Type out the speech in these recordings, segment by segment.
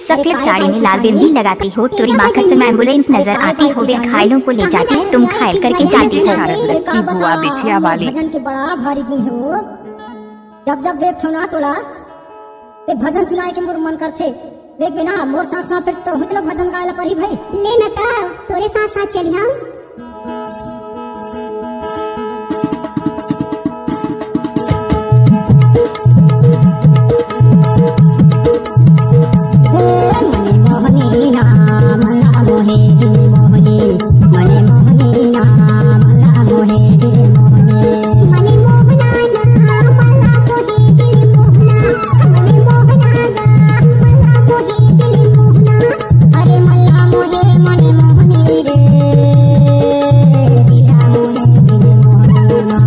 सफेद साड़ी में लाल बिंदी लगाती हो, तोरी माँ कसम एम्बुलेंस नजर आती हो, वे घायलों को ले जाती है, तुम घायल करके जाती हो। बुआ बिछिया वाली भजन के बड़ा भारी गुण है वो। जब जब देखो ना तोला ते भजन सुनाए के मोर मन करथे। देख बिना मोर साथ साथ फिर तो हुचला भजन गायला परी भाई। ले न ता तोरे साथ साथ चली हम। मने मोहनी नाम ला मोहे दिल मोहनी, मने मोहनी नाम ला मोहे दिल मोहनी, मने मोहना ना मला मोहे दिल मोहना, मने मोहना ना मला मोहे दिल मोहना। अरे मल्ला मोहे मने मोहनी रे, दिला मोहे दिल मोहनी ना,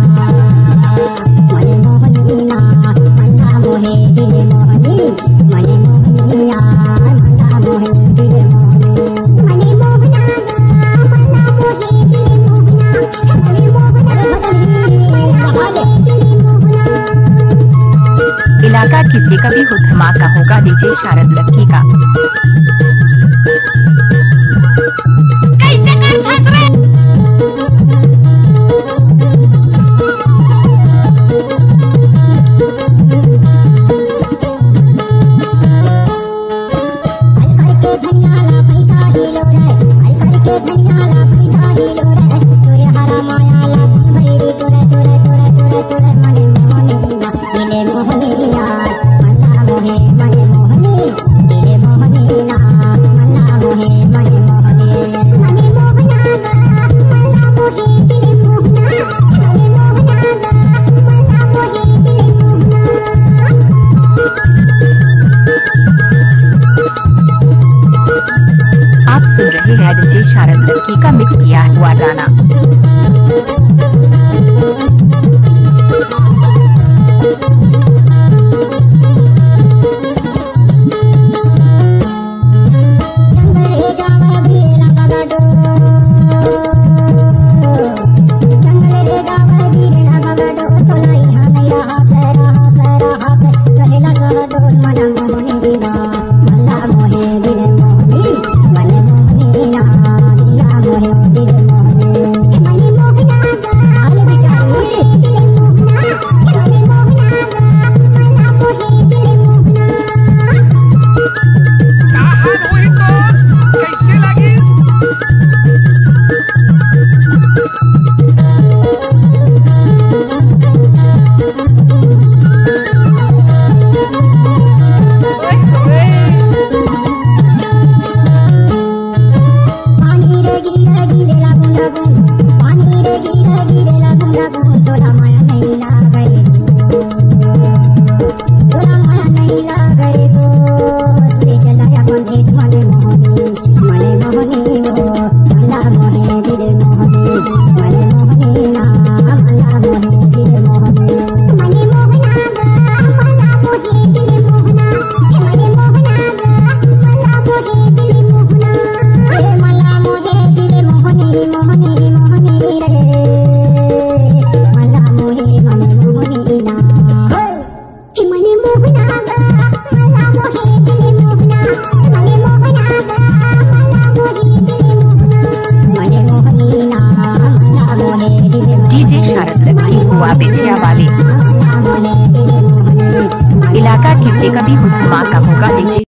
मने मोहनी ना मल्ला मोहे दिल मोहनी, मने मोहनी यार मल्ला मोहे दिल मोहनी, मने मोहना ना मला मोहे दिल मोहना, मने मोहना ना मला मोहे दिल मोहना। इलाका किसी का भी हो धमाका होगा डीजे शारद लक्की का। कैसे कर फंस रे? धनियाला पैसा हिलो रे, करके धनियाला पैसा हिलो रे, तोरे हरा मायाला भैरी तोरे तोरे तोरे तोरे तोरे मने मोहनी ना दिले मोहनी यार मल्ला मोहे मने मोहनी, दिले मोहनी ना मल्ला मोहे मने मोहनी, मने मोहना ना मला मोहे दिल मोहना, मने मोहना ना मला मोहे दिल मोहना। आप सुन रहे हैं डीजे शारद लक्की का मिक्स किया हुआ गाना।